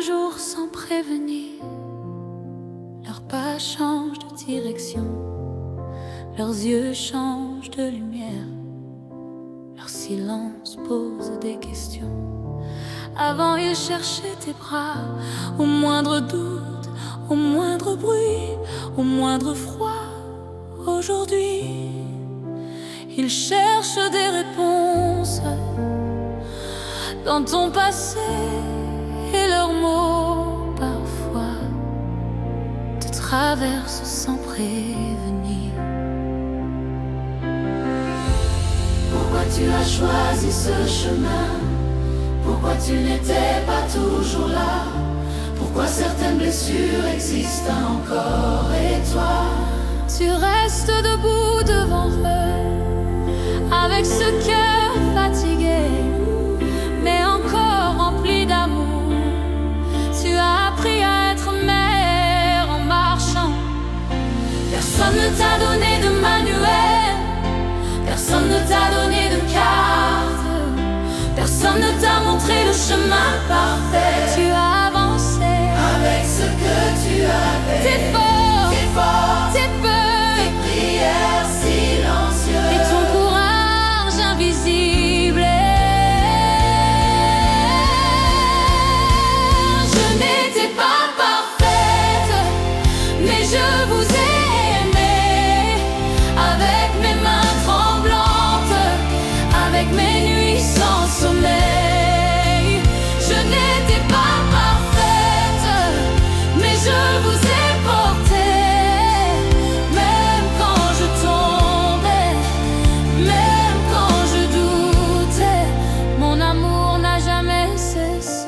jour sans prévenir, leurs pas changent de direction, leurs yeux changent de lumière, leur silence pose des questions. Avant ils cherchaient tes bras, au moindre doute, au moindre bruit, au moindre froid. Aujourd'hui, ils cherchent des réponses dans ton passé, et leurs mots parfois te traversent sans prévenir. Pourquoi tu as choisi ce chemin? Pourquoi tu n'étais pas toujours là? Pourquoi certaines blessures existent encore et toi? Tu restes debout devant eux, avec ce cœur fatigué, mais encore rempli d'amour. Tu as appris à être mère en marchant. Personne ne t'a donné de manuel, personne ne t'a donné de carte, personne ne t'a montré le chemin parfait. Tu as avancé avec ce que tu avais. Tes forces, tes peurs, tes prières silencieuses et ton courage invisible. Je n'étais pas parfaite, mais je vous aimais. Avec mes mains tremblantes, avec mes nuits sans sommeil. Je n'étais pas parfaite, mais je vous ai porté. Même quand je tombais, même quand je doutais, Mon amour n'a jamais cessé.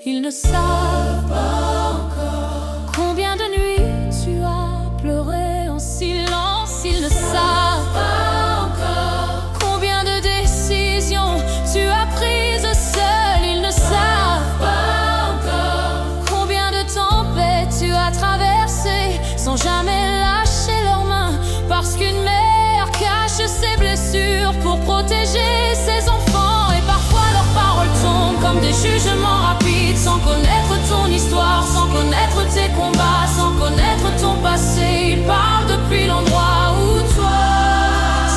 Ils ne savent pas encore combien de nuits tu as pleuré en silence. Ils ne savent pas encore combien de décisions tu as prises seul. Ils ne savent pas encore combien de tempêtes tu as traversées sans jamais lâcher leurs mains. Parce qu'une mère cache ses blessures pour protéger ses enfants. Et parfois leurs paroles tombent comme des jugements rapides, sans connaître ton histoire, sans connaître tes combats, sans connaître ton passé. Ils parlent depuis l'endroit où toi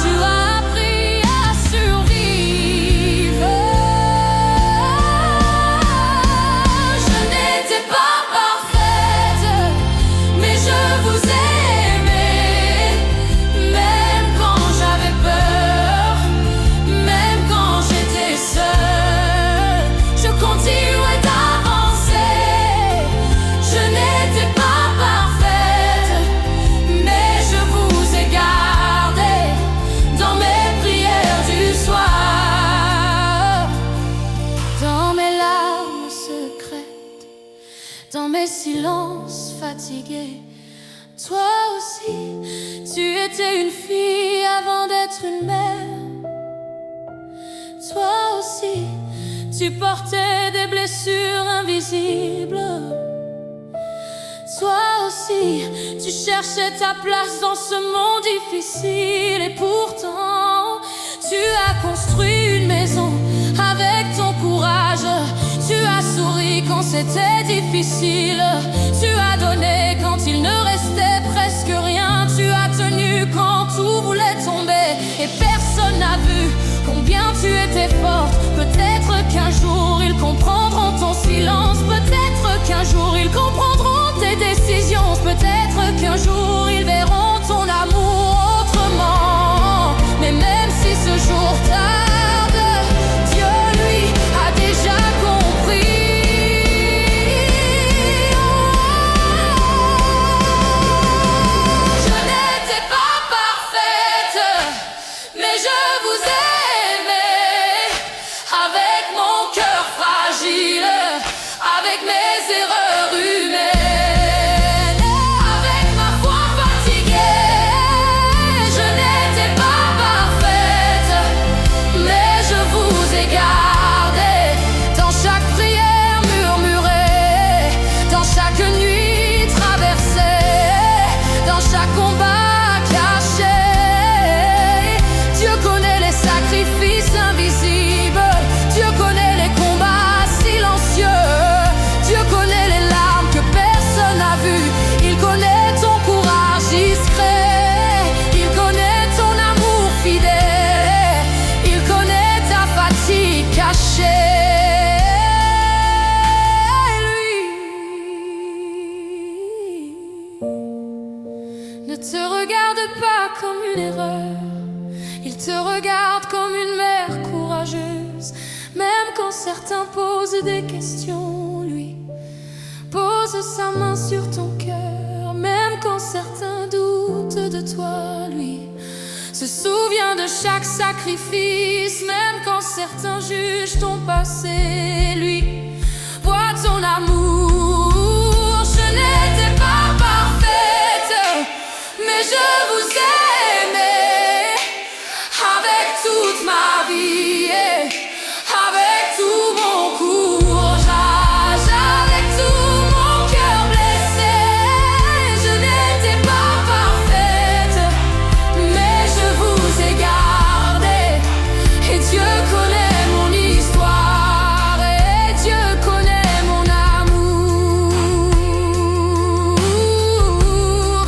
tu as appris à survivre. Je n'étais pas parfaite, mais je vous aimais. Même quand j'avais peur, même quand j'étais seule, je continuais d'avancer. Je n'étais pas parfaite, mais je vous ai gardé dans mes prières du soir. Dans mes larmes secrètes, dans mes silences fatigués, toi aussi, tu étais une fille avant d'être une mère. Toi aussi, tu portais des blessures invisibles. Toi aussi, tu cherchais ta place dans ce monde difficile. Et pourtant, tu as construit une maison avec ton courage. Tu as souri quand c'était difficile. Tu as donné quand il ne restait presque rien. Tu as tenu quand tout voulait tomber. Et personne n'a vu combien tu étais forte. Peut-être qu'un jour ils comprendront ton silence. Peut-être qu'un jour ils comprendront tes décisions. Peut-être qu'un jour ils verront ton amour autrement. Mais même si ce jour tarde, Dieu lui a déjà compris. Je n'étais pas parfaite, mais je vous aimais. Avec mon cœur fragile, avec mes erreurs humaines, avec ma foi fatiguée. Je n'étais pas parfaite, mais je vous ai gardé dans chaque prière murmurée, dans chaque nuit traversée, dans chaque combat caché. Dieu connaît les une erreur. Il te regarde comme une mère courageuse, même quand certains posent des questions. Lui pose sa main sur ton cœur, même quand certains doutent de toi. Lui se souvient de chaque sacrifice, même quand certains jugent ton passé. Lui voit ton amour. Je n'étais pas parfaite, mais je vous aimais avec toute ma vie et avec tout mon courage, avec tout mon cœur blessé. Je n'étais pas parfaite, mais je vous ai gardé. Et Dieu connaît mon histoire, et Dieu connaît mon amour,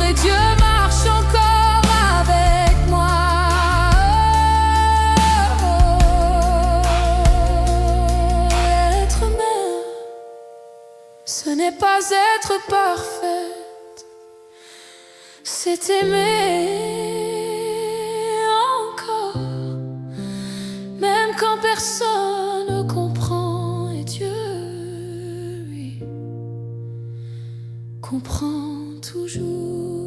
et Dieu marche encore avec moi. Être mère, ce n'est pas être parfaite, c'est aimer encore, même quand personne ne comprend. Et Dieu, lui, comprend toujours.